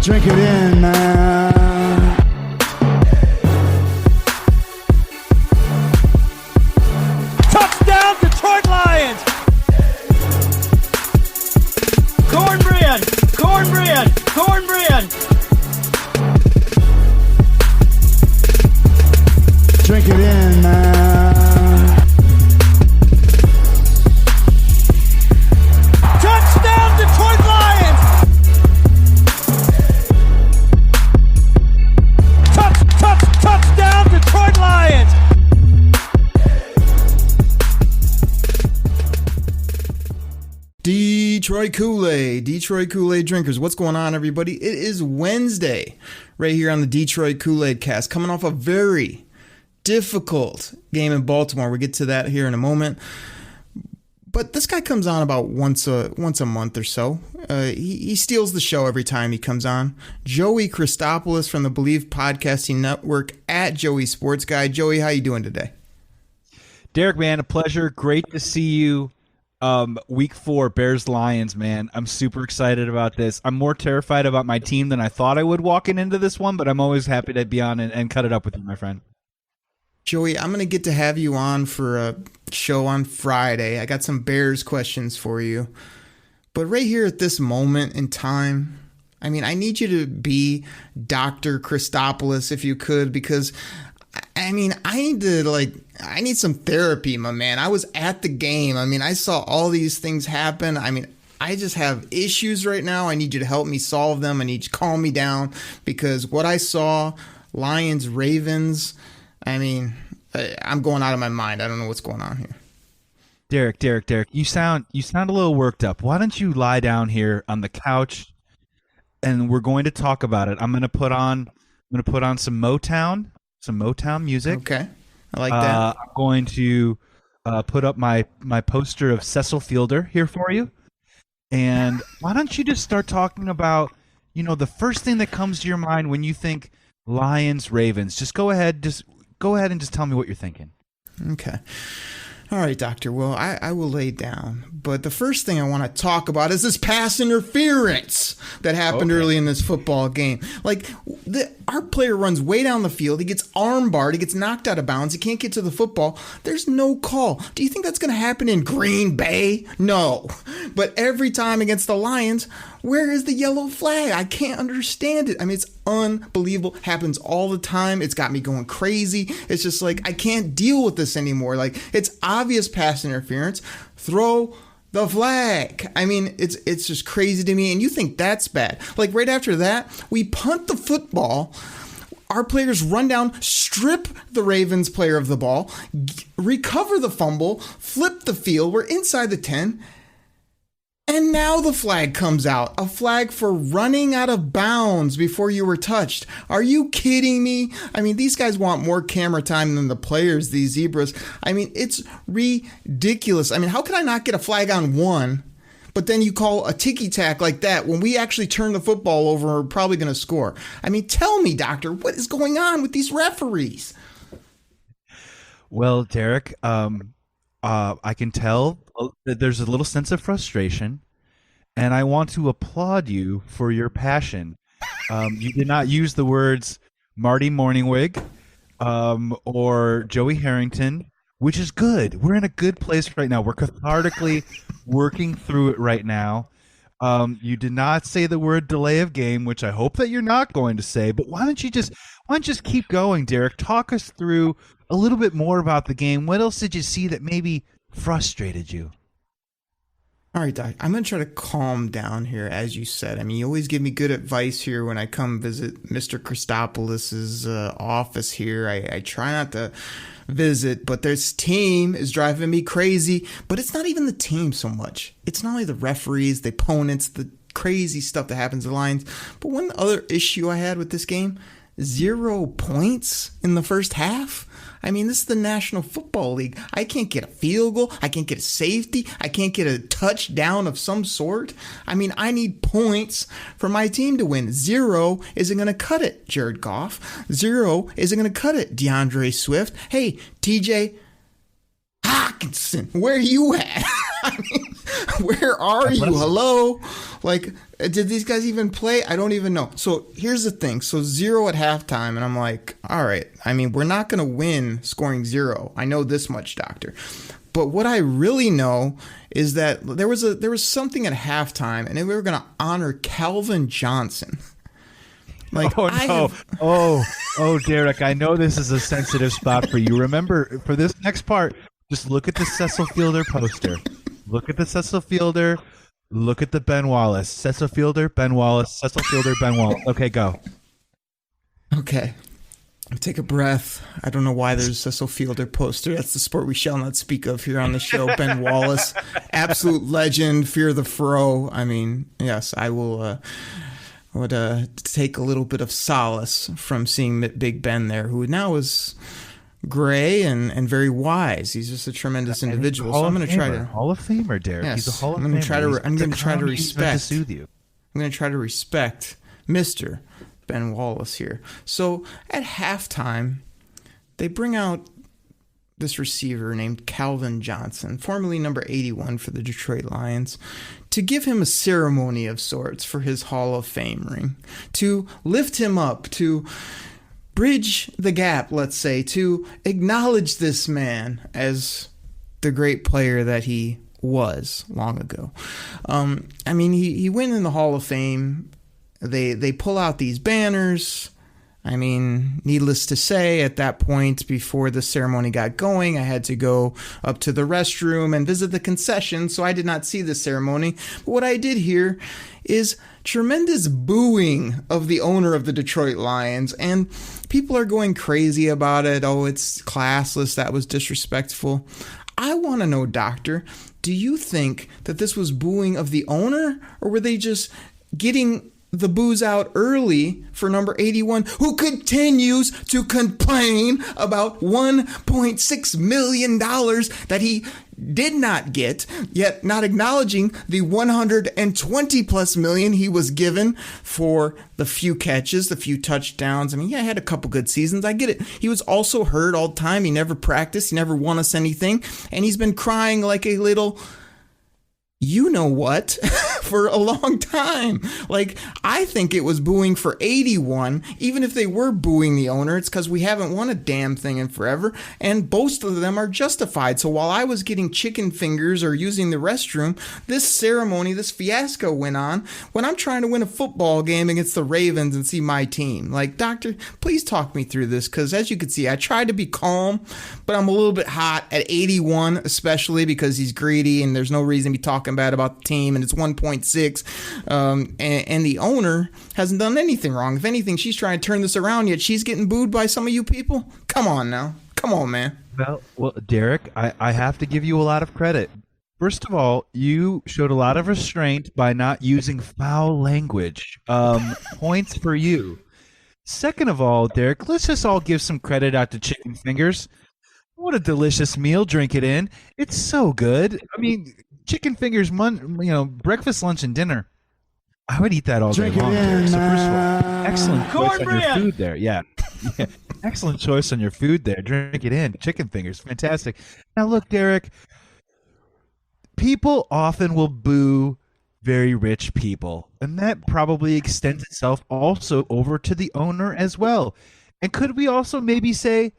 Drink it in, man. Touchdown, Detroit Lions! Cornbread! Cornbread! Cornbread! Drink it in, man. Touchdown, Detroit Lions! Touchdown, Detroit Lions! Detroit Koolaid drinkers. What's going on, everybody? It is Wednesday right here on the Detroit Koolaid Cast, coming off a very difficult game in Baltimore. We'll get to that here in a moment. But this guy comes on about once a month or so. He steals the show every time he comes on. Joey Christopoulos from the Believe Podcasting Network at Joey Sports Guy. Joey, how you doing today? Derek, man, a pleasure. Great to see you. Week 4, Bears-Lions, man. I'm super excited about this. I'm more terrified about my team than I thought I would walking into this one, but I'm always happy to be on and cut it up with you, my friend. Joey, I'm going to get to have you on for a show on Friday. I got some Bears questions for you. But right here at this moment in time, I mean, I need you to be Dr. Christopoulos if you could, because I mean, I need some therapy, my man. I was at the game. I mean, I saw all these things happen. I mean, I just have issues right now. I need you to help me solve them. I need you to calm me down, because what I saw, Lions, Ravens, I mean, I'm going out of my mind. I don't know what's going on here. Derek, you sound a little worked up. Why don't you lie down here on the couch and we're going to talk about it. I'm going to put on some Motown music. Okay. I like that. I'm going to put up my poster of Cecil Fielder here for you. And why don't you just start talking about, the first thing that comes to your mind when you think Lions, Ravens. Just go ahead and just tell me what you're thinking. Okay. All right, Doctor. Well, I will lay down. But the first thing I want to talk about is this pass interference that happened early in this football game. Like, our player runs way down the field. He gets armbarred. He gets knocked out of bounds. He can't get to the football. There's no call. Do you think that's going to happen in Green Bay? No. But every time against the Lions, where is the yellow flag? I can't understand it. I mean, it's unbelievable. Happens all the time. It's got me going crazy. It's just like, I can't deal with this anymore. Like, it's obvious pass interference. Throw the flag. I mean, it's just crazy to me. And you think that's bad. Like, right after that, we punt the football. Our players run down, strip the Ravens player of the ball, recover the fumble, flip the field. We're inside the 10. And now the flag comes out. A flag for running out of bounds before you were touched. Are you kidding me? I mean, these guys want more camera time than the players, these zebras. I mean, it's ridiculous. I mean, how can I not get a flag on one, but then you call a ticky-tack like that when we actually turn the football over and we're probably going to score? I mean, tell me, Doctor, what is going on with these referees? Well, Derek, I can tell that there's a little sense of frustration, and I want to applaud you for your passion. You did not use the words Marty Morningwig or Joey Harrington, which is good. We're in a good place right now. We're cathartically working through it right now. You did not say the word delay of game, which I hope that you're not going to say, but why don't you just keep going, Derek? Talk us through a little bit more about the game. What else did you see that maybe frustrated you? All right, Doc, I'm going to try to calm down here, as you said. I mean, you always give me good advice here when I come visit Mr. Christopoulos' office here. I try not to visit, but this team is driving me crazy. But it's not even the team so much. It's not only the referees, the opponents, the crazy stuff that happens to the Lions. But one other issue I had with this game, 0 points in the first half. I mean, this is the National Football League. I can't get a field goal. I can't get a safety. I can't get a touchdown of some sort. I mean, I need points for my team to win. 0 isn't going to cut it, Jared Goff. 0 isn't going to cut it, DeAndre Swift. Hey, TJ Hawkinson, where are you at? I mean, where are you? Hello? Like, did these guys even play? I don't even know. So here's the thing. So 0 at halftime, and I'm like, all right. I mean, we're not going to win scoring 0. I know this much, Doctor. But what I really know is that there was something at halftime, and we were going to honor Calvin Johnson. Like, oh, Derek, I know this is a sensitive spot for you. Remember, for this next part, just look at the Cecil Fielder poster. Look at the Cecil Fielder. Look at the Ben Wallace. Cecil Fielder, Ben Wallace. Cecil Fielder, Ben Wallace. Okay, go. Okay. Take a breath. I don't know why there's a Cecil Fielder poster. That's the sport we shall not speak of here on the show. Ben Wallace, absolute legend, fear the fro. I mean, yes, I will would take a little bit of solace from seeing Big Ben there, who now is gray and very wise. He's just a tremendous individual. So I'm going to try to Hall of Famer, Derek. Yes, he's a Hall of Famer. I'm going to try to respect. To soothe you. I'm going to try to respect Mr. Ben Wallace here. So at halftime, they bring out this receiver named Calvin Johnson, formerly number 81 for the Detroit Lions, to give him a ceremony of sorts for his Hall of Fame ring, to lift him up, to bridge the gap, let's say, to acknowledge this man as the great player that he was long ago. I mean, he went in the Hall of Fame. They pull out these banners. I mean, needless to say, at that point, before the ceremony got going, I had to go up to the restroom and visit the concession, so I did not see the ceremony. But what I did hear is tremendous booing of the owner of the Detroit Lions, and people are going crazy about it. Oh, it's classless. That was disrespectful. I want to know, Doctor, do you think that this was booing of the owner, or were they just getting the boos out early for number 81, who continues to complain about $1.6 million that he did not get, yet not acknowledging the 120 plus million he was given for the few catches, the few touchdowns. I mean, yeah, he had a couple good seasons. I get it. He was also hurt all the time. He never practiced. He never won us anything. And he's been crying like a little you know what for a long time. Like, I think it was booing for 81. Even if they were booing the owner, it's because we haven't won a damn thing in forever, and both of them are justified. So while I was getting chicken fingers or using the restroom, this ceremony, this fiasco went on when I'm trying to win a football game against the Ravens and see my team. Like, Doctor, please talk me through this, because as you can see, I tried to be calm, but I'm a little bit hot at 81, especially because he's greedy and there's no reason to be talking bad about the team, and it's 1.6, and the owner hasn't done anything wrong. If anything, she's trying to turn this around, yet she's getting booed by some of you people. Come on now. Come on, man. Well, Derek, I have to give you a lot of credit. First of all, you showed a lot of restraint by not using foul language. Points for you. Second of all, Derek, let's just all give some credit out to Chicken Fingers. What a delicious meal. Drink it in. It's so good. I mean, Chicken Fingers, breakfast, lunch, and dinner. I would eat that all day long. Derek. So first of all, excellent choice on your food there. Yeah. Excellent choice on your food there. Drink it in. Chicken Fingers. Fantastic. Now, look, Derek, people often will boo very rich people, and that probably extends itself also over to the owner as well. And could we also maybe say,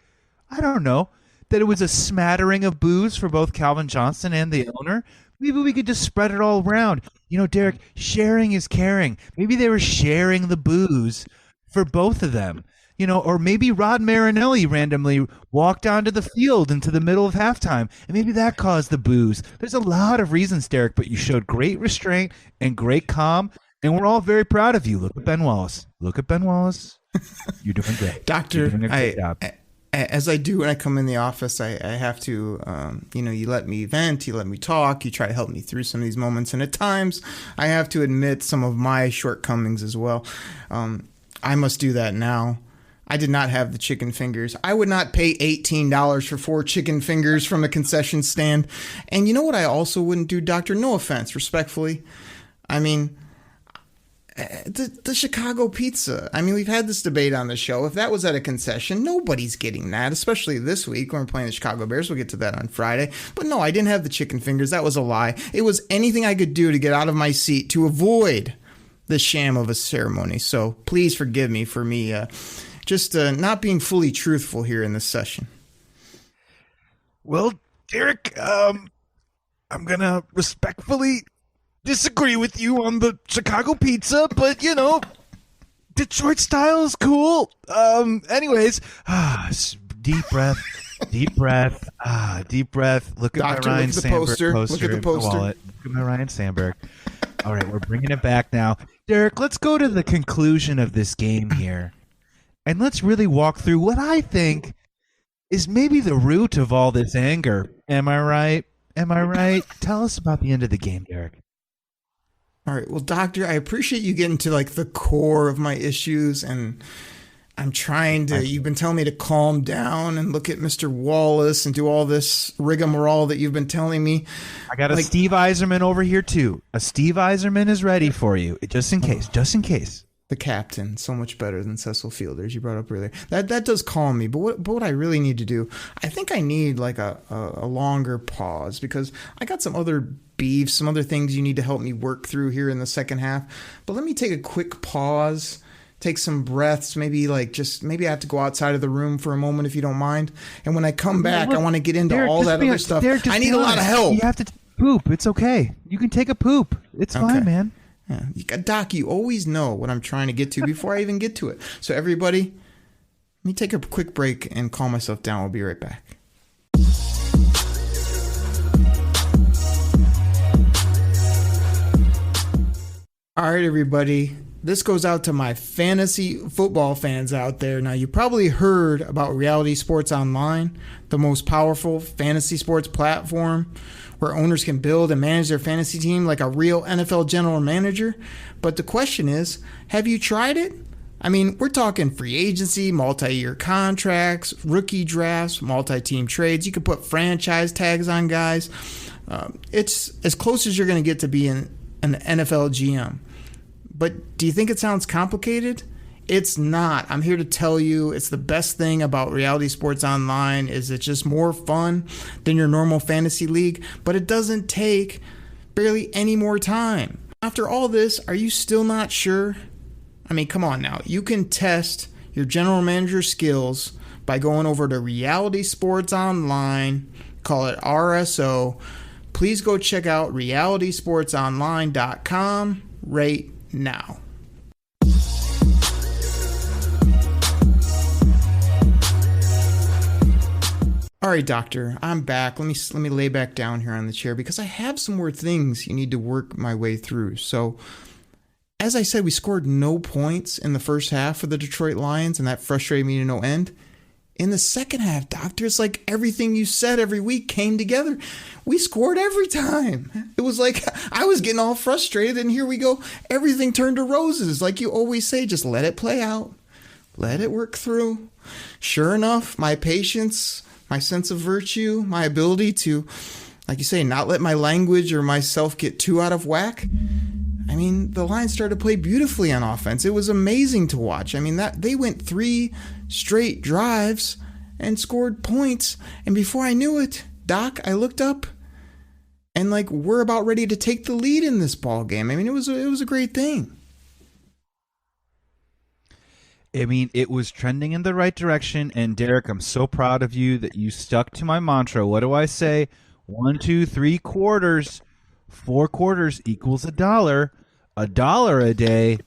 I don't know, that it was a smattering of boos for both Calvin Johnson and the owner? Maybe we could just spread it all around. You know, Derek, sharing is caring. Maybe they were sharing the booze for both of them. You know, or maybe Rod Marinelli randomly walked onto the field into the middle of halftime, and maybe that caused the booze. There's a lot of reasons, Derek, but you showed great restraint and great calm, and we're all very proud of you. Look at Ben Wallace. Look at Ben Wallace. You're doing great. Doctor, You're doing a great job. As I do when I come in the office, I have to, you let me vent, you let me talk, you try to help me through some of these moments. And at times, I have to admit some of my shortcomings as well. I must do that now. I did not have the chicken fingers. I would not pay $18 for 4 chicken fingers from a concession stand. And you know what I also wouldn't do, Doctor? No offense, respectfully. I mean, The Chicago pizza. I mean, we've had this debate on the show. If that was at a concession, nobody's getting that, especially this week when we're playing the Chicago Bears. We'll get to that on Friday. But no, I didn't have the chicken fingers. That was a lie. It was anything I could do to get out of my seat to avoid the sham of a ceremony. So please forgive me for me just not being fully truthful here in this session. Well, Derek, I'm going to respectfully disagree with you on the Chicago pizza, but Detroit style is cool. Anyways, deep breath. Look at Doctor, my Ryan look at the Sandberg poster. Look at the poster. Wallet. Look at my Ryan Sandberg. All right, we're bringing it back now. Derek, let's go to the conclusion of this game here, and let's really walk through what I think is maybe the root of all this anger. Am I right? Tell us about the end of the game, Derek. All right. Well, Doctor, I appreciate you getting to like the core of my issues, and I'm trying to. You've been telling me to calm down and look at Mr. Wallace and do all this rigmarole that you've been telling me. I got a Steve Eiserman over here too. A Steve Eiserman is ready for you, just in case. The captain, so much better than Cecil Fielders, you brought up earlier. That does calm me. But what I really need to do, I think I need like a longer pause, because I got some other beef, some other things you need to help me work through here in the second half. But let me take a quick pause, take some breaths, maybe I have to go outside of the room for a moment if you don't mind. And when I come back, I want to get into Derek, all that other stuff. Derek, I need a lot of help. You have to poop. It's okay. You can take a poop. It's fine, man. Yeah. Doc, you always know what I'm trying to get to before I even get to it. So everybody, let me take a quick break and calm myself down. We'll be right back. All right, everybody. This goes out to my fantasy football fans out there. Now, you probably heard about Reality Sports Online, the most powerful fantasy sports platform where owners can build and manage their fantasy team like a real NFL general manager. But the question is, have you tried it? I mean, we're talking free agency, multi-year contracts, rookie drafts, multi-team trades. You can put franchise tags on guys. It's as close as you're going to get to being an NFL GM. But do you think it sounds complicated? It's not. I'm here to tell you it's the best thing about Reality Sports Online is it's just more fun than your normal fantasy league, but it doesn't take barely any more time. After all this, are you still not sure? I mean, come on now. You can test your general manager skills by going over to Reality Sports Online, call it RSO. Please go check out realitysportsonline.com right now. All right, Doctor, I'm back. Let me lay back down here on the chair because I have some more things you need to work my way through. So, as I said, we scored no points in the first half for the Detroit Lions, and that frustrated me to no end. In the second half, Doctor, it's like everything you said every week came together. We scored every time. It was like I was getting all frustrated, and here we go. Everything turned to roses. Like you always say, just let it play out. Let it work through. Sure enough, my patience, my sense of virtue, my ability to, like you say, not let my language or myself get too out of whack. I mean, the Lions started to play beautifully on offense. It was amazing to watch. I mean, that they went 3 straight drives and scored points. And before I knew it, Doc, I looked up and like we're about ready to take the lead in this ball game. I mean, it was a great thing. I mean, it was trending in the right direction. And Derek, I'm so proud of you that you stuck to my mantra. What do I say? 1, 2, 3 quarters. 4 quarters equals $1. $1 a day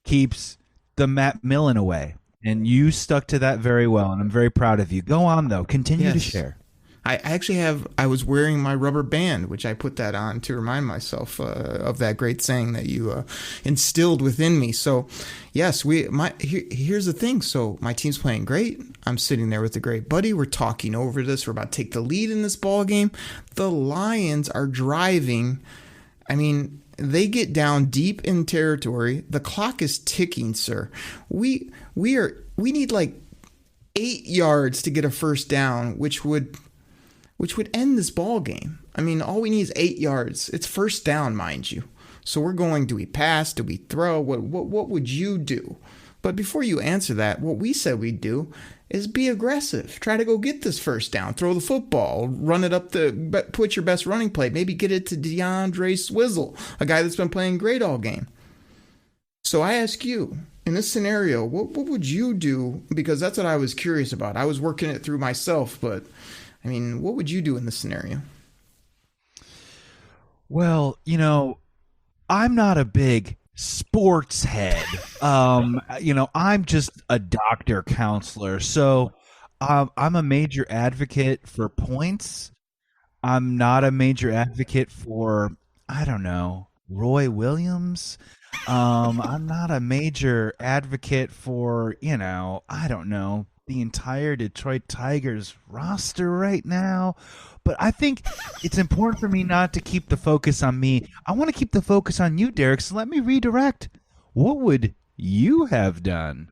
keeps the Matt Millen away. And you stuck to that very well, and I'm very proud of you. Go on, though. Continue to share. I was wearing my rubber band, which I put that on to remind myself of that great saying that you instilled within me. So, yes, here's the thing. So my team's playing great. I'm sitting there with a great buddy. We're talking over this. We're about to take the lead in this ball game. The Lions are driving. I mean, they get down deep in territory. The clock is ticking, sir. We need like 8 yards to get a first down, which would end this ball game. I mean, all we need is 8 yards. It's first down, mind you. So we're going, do we pass? Do we throw? What would you do? But before you answer that, what we said we'd do is be aggressive. Try to go get this first down. Throw the football. Run it up put your best running play. Maybe get it to DeAndre Swizzle, a guy that's been playing great all game. So I ask you, in this scenario, what would you do? Because that's what I was curious about. I was working it through myself, but, I mean, what would you do in this scenario? Well, I'm not a big sports head. I'm just a doctor counselor. So I'm a major advocate for points. I'm not a major advocate for, I don't know, Roy Williams. I'm not a major advocate for, I don't know, the entire Detroit Tigers roster right now. But I think it's important for me not to keep the focus on me. I want to keep the focus on you, Derek. So let me redirect. What would you have done?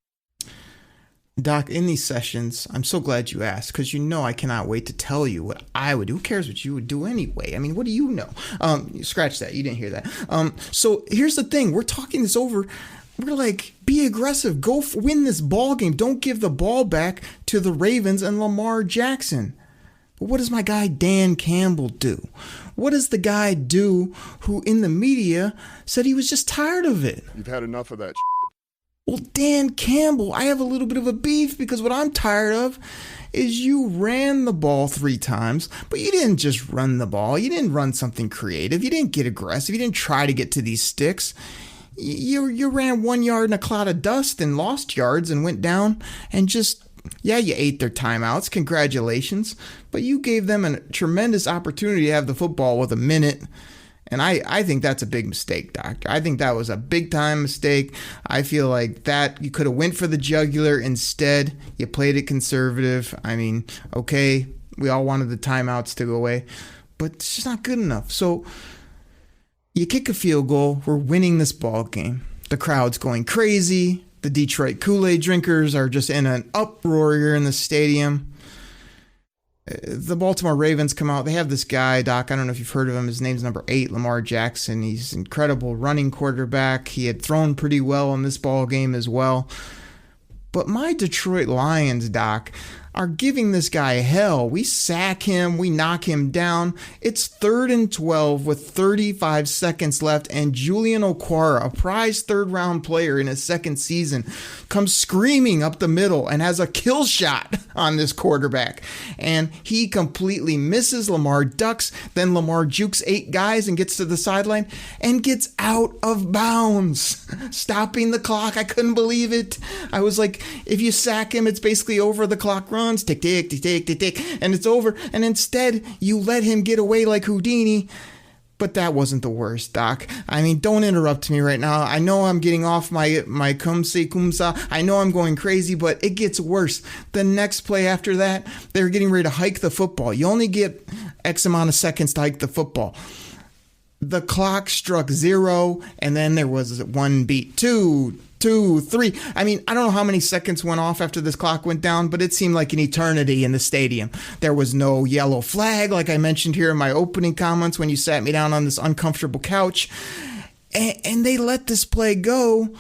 Doc, in these sessions, I'm so glad you asked, because I cannot wait to tell you what I would do. Who cares what you would do anyway? I mean, what do you know? Scratch that. You didn't hear that. So here's the thing. We're talking this over. We're like, be aggressive. Go win this ball game. Don't give the ball back to the Ravens and Lamar Jackson. But what does my guy Dan Campbell do? What does the guy do who in the media said he was just tired of it? You've had enough of that. Well, Dan Campbell, I have a little bit of a beef, because what I'm tired of is you ran the ball 3 times, but you didn't just run the ball. You didn't run something creative. You didn't get aggressive. You didn't try to get to these sticks. You ran 1 yard in a cloud of dust and lost yards and went down and just, you ate their timeouts. Congratulations. But you gave them a tremendous opportunity to have the football with a minute. And I think that's a big mistake, Doctor. I think that was a big-time mistake. I feel like that you could have went for the jugular. Instead, you played it conservative. I mean, okay, we all wanted the timeouts to go away, but it's just not good enough. So you kick a field goal. We're winning this ball game. The crowd's going crazy. The Detroit Koolaid drinkers are just in an uproar here in the stadium. The Baltimore Ravens come out. They have this guy, Doc. I don't know if you've heard of him. His name's number 8, Lamar Jackson. He's an incredible running quarterback. He had thrown pretty well in this ball game as well. But my Detroit Lions, Doc, are giving this guy hell. We sack him. We knock him down. It's 3rd and 12 with 35 seconds left, and Julian Okwara, a prize 3rd-round player in his 2nd season, comes screaming up the middle and has a kill shot on this quarterback. And he completely misses. Lamar ducks. Then Lamar jukes 8 guys and gets to the sideline and gets out of bounds, stopping the clock. I couldn't believe it. I was like, if you sack him, it's basically over. The clock runs. Tick, tick, tick, tick, tick, tick, and it's over. And instead, you let him get away like Houdini. But that wasn't the worst, Doc. I mean, don't interrupt me right now. I know I'm getting off my kumsa. I know I'm going crazy, but it gets worse. The next play after that, they're getting ready to hike the football. You only get X amount of seconds to hike the football. The clock struck 0, and then there was 1 beat, 2, 3. I mean, I don't know how many seconds went off after this clock went down, but it seemed like an eternity in the stadium. There was no yellow flag, like I mentioned here in my opening comments when you sat me down on this uncomfortable couch. And they let this play go,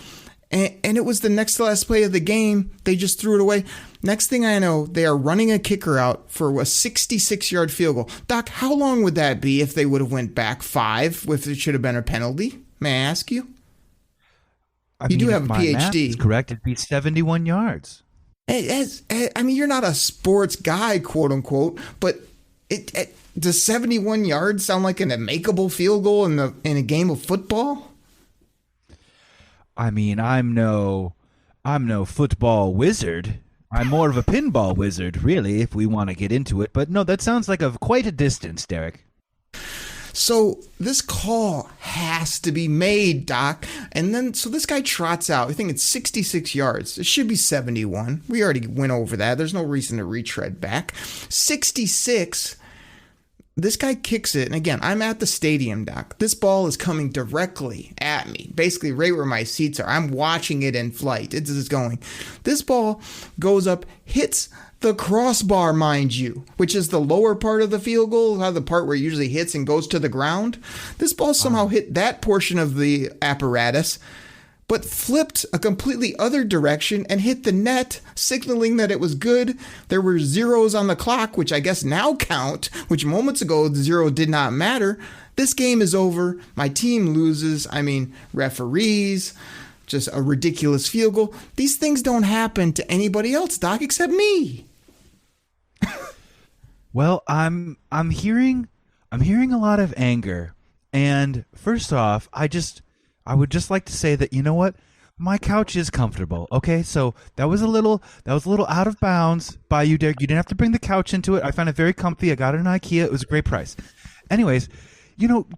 and it was the next to last play of the game. They just threw it away. Next thing I know, they are running a kicker out for a 66-yard field goal. Doc, how long would that be if they would have went back 5, if it should have been a penalty? May I ask you? You do have a PhD. That's correct. It'd be 71 yards. I mean, you're not a sports guy, quote unquote, but does 71 yards sound like an makeable field goal in a game of football? I mean, I'm no football wizard. I'm more of a pinball wizard, really, if we want to get into it. But no, that sounds like quite a distance, Derek. So this call has to be made, Doc. And then, so this guy trots out. I think it's 66 yards. It should be 71. We already went over that. There's no reason to retread back. 66. this guy kicks it, and again, I'm at the stadium, Doc. This ball is coming directly at me, basically right where my seats are. I'm watching it in flight. It's just going. This ball goes up, hits the crossbar, mind you, which is the lower part of the field goal, the part where it usually hits and goes to the ground. This ball somehow hit that portion of the apparatus, but flipped a completely other direction and hit the net, signaling that it was good. There were zeros on the clock, which I guess now count, which moments ago the zero did not matter. This game is over. My team loses. I mean, referees, just a ridiculous field goal. These things don't happen to anybody else, Doc, except me. Well, I'm hearing a lot of anger. And first off, I would just like to say that, you know what? My couch is comfortable. Okay, so that was a little out of bounds by you, Derek. You didn't have to bring the couch into it. I found it very comfy. I got it in IKEA. It was a great price. Anyways,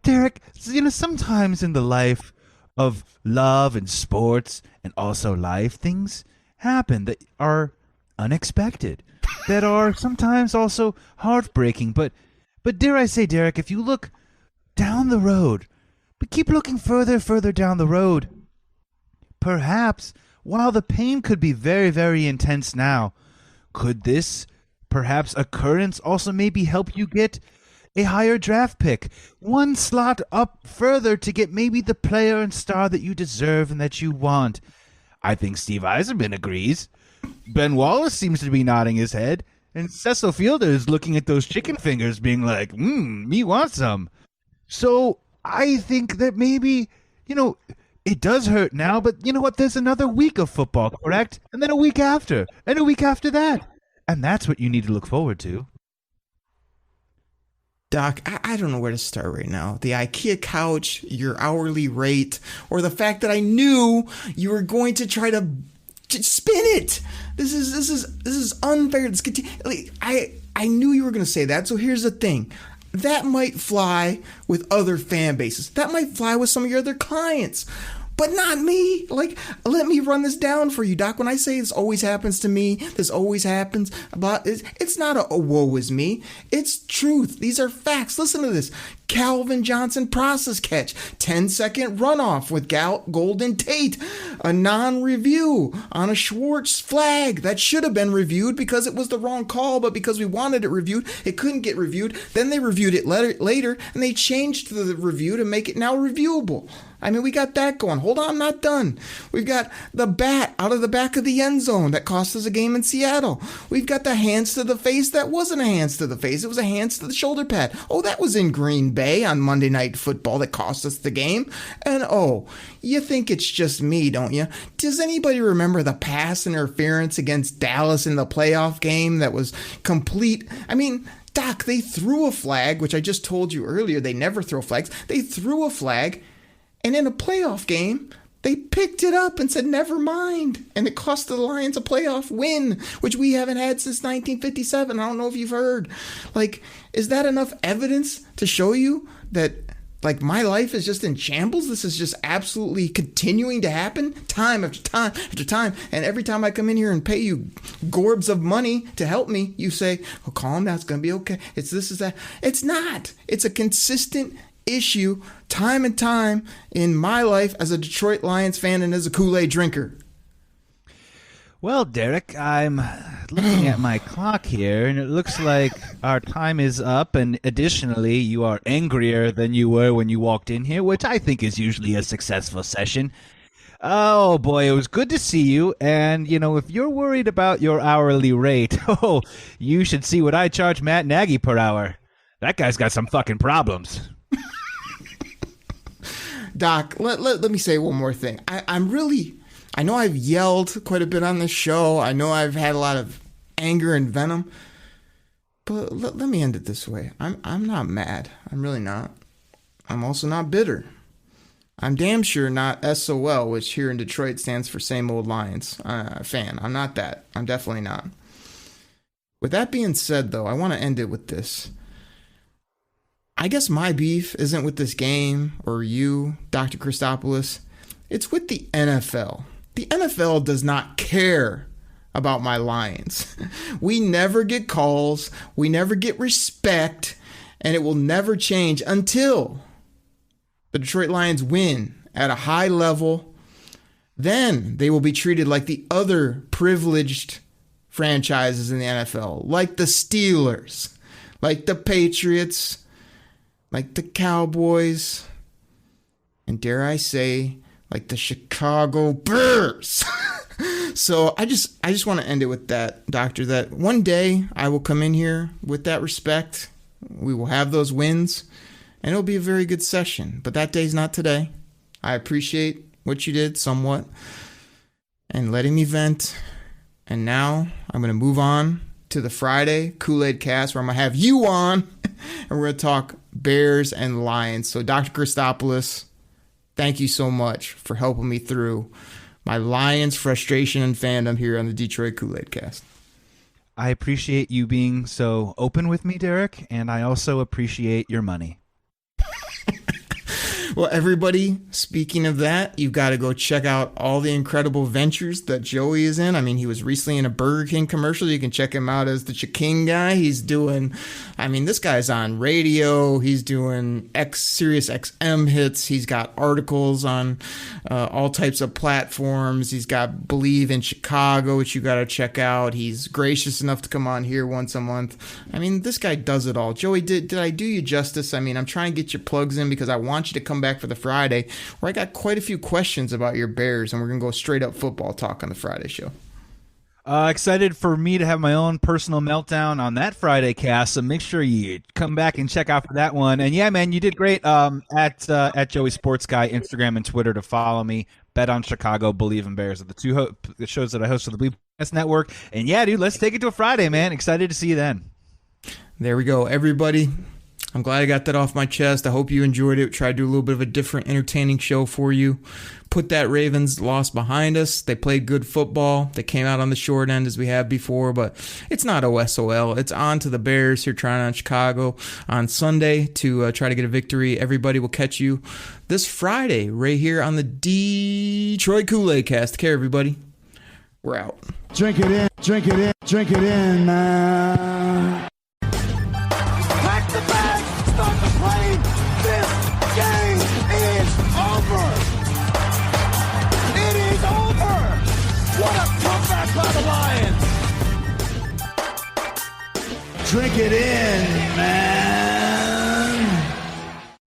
Derek, sometimes in the life of love and sports and also life, things happen that are unexpected, that are sometimes also heartbreaking. But dare I say, Derek, if you look down the road, but keep looking further down the road, perhaps, while the pain could be very, very intense now, could this perhaps occurrence also maybe help you get a higher draft pick, one slot up further to get maybe the player and star that you deserve and that you want? I think Steve Eisenman agrees. Ben Wallace seems to be nodding his head, and Cecil Fielder is looking at those chicken fingers being like, me want some. So I think that maybe, it does hurt now, but you know what? There's another week of football, correct? And then a week after, and a week after that. And that's what you need to look forward to. Doc, I don't know where to start right now. The IKEA couch, your hourly rate, or the fact that I knew you were going to try to spin it. This is unfair. I knew you were going to say that. So here's the thing. That might fly with other fan bases. That might fly with some of your other clients. But not me. Let me run this down for you, Doc. When I say this always happens to me, this always happens, it's not a woe is me. It's truth. These are facts. Listen to this. Calvin Johnson process catch, 10-second runoff with Golden Tate, a non-review on a Schwartz flag that should have been reviewed because it was the wrong call, but because we wanted it reviewed, it couldn't get reviewed. Then they reviewed it later, and they changed the review to make it now reviewable. I mean, we got that going. Hold on, I'm not done. We've got the bat out of the back of the end zone that cost us a game in Seattle. We've got the hands to the face that wasn't a hands to the face. It was a hands to the shoulder pad. Oh, that was in Green Bay on Monday Night Football that cost us the game. And you think it's just me, don't you? Does anybody remember the pass interference against Dallas in the playoff game that was complete? I mean, Doc, they threw a flag, which I just told you earlier. They never throw flags. They threw a flag. And in a playoff game, they picked it up and said, never mind. And it cost the Lions a playoff win, which we haven't had since 1957. I don't know if you've heard. Is that enough evidence to show you that, my life is just in shambles? This is just absolutely continuing to happen time after time after time. And every time I come in here and pay you gorbs of money to help me, you say, oh, calm down, it's going to be okay. It's this, is that. It's not. It's a consistent issue time and time in my life as a Detroit Lions fan and as a Kool-Aid drinker. Well, Derek, I'm looking at my clock here, and it looks like our time is up, and additionally, you are angrier than you were when you walked in here, which I think is usually a successful session. Oh, boy, it was good to see you, and, if you're worried about your hourly rate, you should see what I charge Matt Nagy per hour. That guy's got some fucking problems. Doc, let me say one more thing. I know I've yelled quite a bit on this show. I know I've had a lot of anger and venom. But let me end it this way. I'm not mad. I'm really not. I'm also not bitter. I'm damn sure not SOL, which here in Detroit stands for Same Old Lions fan. I'm not that. I'm definitely not. With that being said, though, I want to end it with this. I guess my beef isn't with this game or you, Dr. Christopoulos. It's with the NFL. The NFL does not care about my Lions. We never get calls. We never get respect. and it will never change until the Detroit Lions win at a high level. Then they will be treated like the other privileged franchises in the NFL, like the Steelers, like the Patriots, like the Cowboys, and dare I say, like the Chicago Bears. So I just want to end it with that, Doctor, that one day I will come in here with that respect. We will have those wins, and it'll be a very good session. But that day's not today. I appreciate what you did somewhat and letting me vent. And now I'm going to move on to the Friday Koolaid Cast, where I'm going to have you on, and we're going to talk Bears and Lions. So Dr. Christopoulos, thank you so much for helping me through my Lions frustration and fandom here on the Detroit Koolaid Cast. I appreciate you being so open with me, Derek, and I also appreciate your money. Well, everybody, speaking of that, you've got to go check out all the incredible ventures that Joey is in. I mean, he was recently in a Burger King commercial. You can check him out as the Chiking guy. He's doing, I mean, this guy's on radio. He's doing Sirius XM hits. He's got articles on all types of platforms. He's got Believe in Chicago, which you got to check out. He's gracious enough to come on here once a month. I mean, this guy does it all. Joey, did I do you justice? I mean, I'm trying to get your plugs in because I want you to come back for the Friday, where I got quite a few questions about your Bears, and we're going to go straight up football talk on the Friday show. Excited for me to have my own personal meltdown on that Friday cast, so make sure you come back and check out for that one. And yeah, man, you did great at Joey Sports Guy, Instagram and Twitter to follow me. Bet on Chicago, Believe in Bears are the two shows that I host for the Believe Podcast Network. And yeah, dude, let's take it to a Friday, man. Excited to see you then. There we go, everybody. I'm glad I got that off my chest. I hope you enjoyed it. Tried to do a little bit of a different, entertaining show for you. Put that Ravens loss behind us. They played good football. They came out on the short end as we have before, but it's not OSOL. It's on to the Bears here trying on Chicago on Sunday to try to get a victory. Everybody will catch you this Friday right here on the Detroit Koolaid Cast. Take care, everybody. We're out. Drink it in, drink it in, drink it in, man. Pack the bag, start the plane. This game is over. It is over. What a comeback by the Lions. Drink it in, man.